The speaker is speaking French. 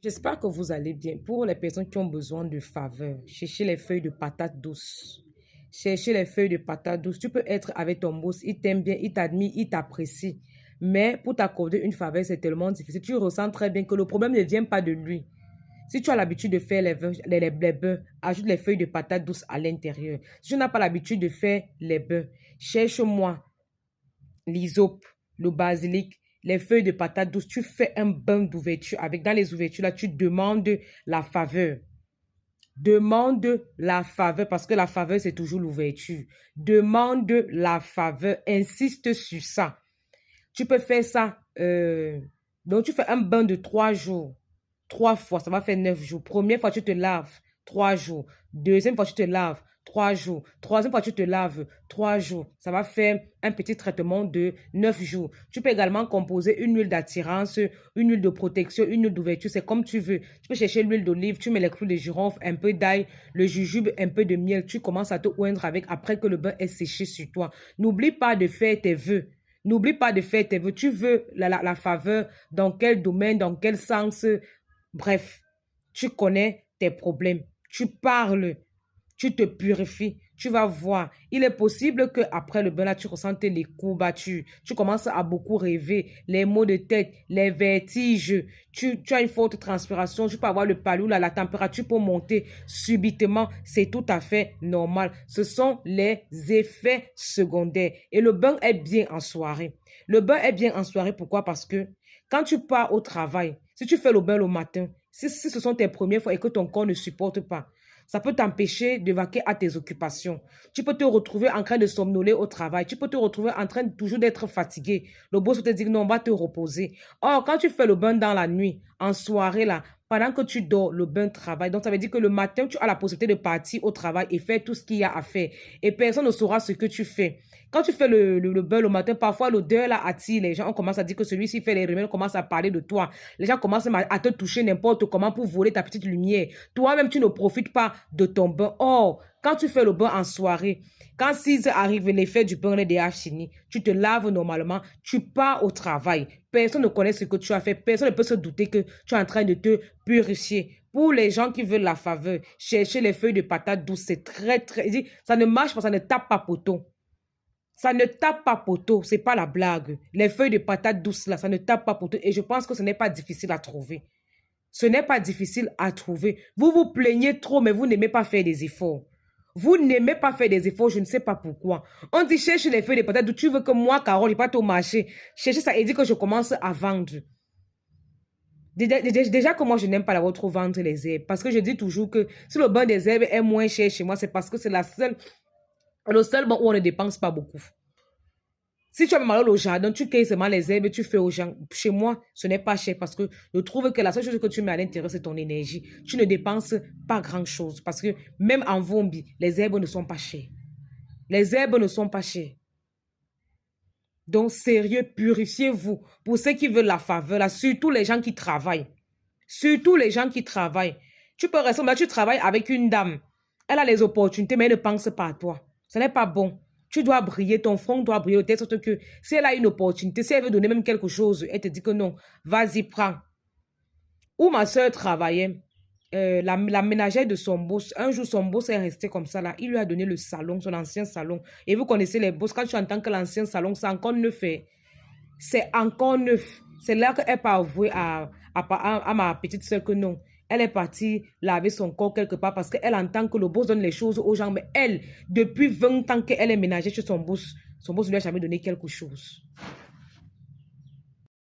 J'espère que vous allez bien. Pour les personnes qui ont besoin de faveur, cherchez les feuilles de patate douce. Cherchez les feuilles de patate douce. Tu peux être avec ton boss, il t'aime bien, il t'admire, il t'apprécie. Mais pour t'accorder une faveur, c'est tellement difficile. Tu ressens très bien que le problème ne vient pas de lui. Si tu as l'habitude de faire les bœufs, ajoute les feuilles de patate douce à l'intérieur. Si tu n'as pas l'habitude de faire les bœufs, cherche-moi l'hysope, le basilic, les feuilles de patate douce, tu fais un bain d'ouverture avec, dans les ouvertures là, tu demandes la faveur. Demande la faveur parce que la faveur, c'est toujours l'ouverture. Demande la faveur. Insiste sur ça. Tu peux faire ça. Donc, tu fais un bain de 3 jours. 3 fois, ça va faire 9 jours. Première fois, tu te laves. 3 jours. Deuxième fois, tu te laves. 3 jours. Troisième fois, tu te laves. 3 jours. Ça va faire un petit traitement de 9 jours. Tu peux également composer une huile d'attirance, une huile de protection, une huile d'ouverture. C'est comme tu veux. Tu peux chercher l'huile d'olive, tu mets les clous de girofle, un peu d'ail, le jujube, un peu de miel. Tu commences à te oindre avec après que le bain est séché sur toi. N'oublie pas de faire tes vœux. N'oublie pas de faire tes vœux. Tu veux la faveur dans quel domaine, dans quel sens. Bref, tu connais tes problèmes. Tu parles. Tu te purifies, tu vas voir. Il est possible qu'après le bain, là, tu ressentes les courbatures. Tu commences à beaucoup rêver, les maux de tête, les vertiges. Tu as une forte transpiration, tu peux avoir le palud, là, la température peut monter subitement. C'est tout à fait normal. Ce sont les effets secondaires. Et le bain est bien en soirée. Le bain est bien en soirée, pourquoi? Parce que quand tu pars au travail, si tu fais le bain le matin, si ce sont tes premières fois et que ton corps ne supporte pas, ça peut t'empêcher de vaquer à tes occupations. Tu peux te retrouver en train de somnoler au travail. Tu peux te retrouver en train de toujours d'être fatigué. Le boss peut te dire non, on va te reposer. Or, quand tu fais le bain dans la nuit, en soirée là, pendant que tu dors, le bain travaille. Donc, ça veut dire que le matin, tu as la possibilité de partir au travail et faire tout ce qu'il y a à faire. Et personne ne saura ce que tu fais. Quand tu fais le bain le matin, parfois l'odeur là attire les gens. On commence à dire que celui-ci fait les remèdes, on commence à parler de toi. Les gens commencent à te toucher n'importe comment pour voler ta petite lumière. Toi-même, tu ne profites pas de ton bain. Or, quand tu fais le bain en soirée, quand 6 heures arrive, l'effet du bain est déjà fini. Tu te laves normalement, tu pars au travail. Personne ne connaît ce que tu as fait. Personne ne peut se douter que tu es en train de te purifier. Pour les gens qui veulent la faveur, chercher les feuilles de patate douce, c'est très. Ça ne marche pas, ça ne tape pas poteau. Ça ne tape pas poteau, c'est pas la blague. Les feuilles de patate douce là, ça ne tape pas poteau. Et je pense que ce n'est pas difficile à trouver. Ce n'est pas difficile à trouver. Vous vous plaignez trop, mais vous n'aimez pas faire des efforts. Vous n'aimez pas faire des efforts, je ne sais pas pourquoi. On dit cherche les feuilles de patate douce. Tu veux que moi, Carole, je parte au marché. Chercher ça et dire que je commence à vendre. Déjà que moi, je n'aime pas la trop vendre les herbes. Parce que je dis toujours que si le bain des herbes est moins cher chez moi, c'est parce que c'est le seul bon où on ne dépense pas beaucoup. Si tu as mal au jardin, tu cueilles seulement les herbes et tu fais aux gens. Chez moi, ce n'est pas cher parce que je trouve que la seule chose que tu mets à l'intérieur, c'est ton énergie. Tu ne dépenses pas grand-chose parce que même en Vombi, les herbes ne sont pas chères. Les herbes ne sont pas chères. Donc, sérieux, purifiez-vous. Pour ceux qui veulent la faveur, là, surtout les gens qui travaillent. Surtout les gens qui travaillent. Tu peux rester là, tu travailles avec une dame. Elle a les opportunités, mais elle ne pense pas à toi. Ce n'est pas bon. Tu dois briller, ton front doit briller, de telle sorte que si elle a une opportunité, si elle veut donner même quelque chose, elle te dit que non, vas-y, prends. Où ma soeur travaillait, la ménagère de son boss, un jour son boss est resté comme ça là, il lui a donné le salon, son ancien salon. Et vous connaissez les boss, quand tu entends que l'ancien salon, c'est encore neuf. C'est encore neuf. C'est là qu'elle peut avouer à ma petite soeur que non. Elle est partie laver son corps quelque part parce qu'elle entend que le boss donne les choses aux gens. Mais elle, depuis 20 ans qu'elle est ménagère chez son boss ne lui a jamais donné quelque chose.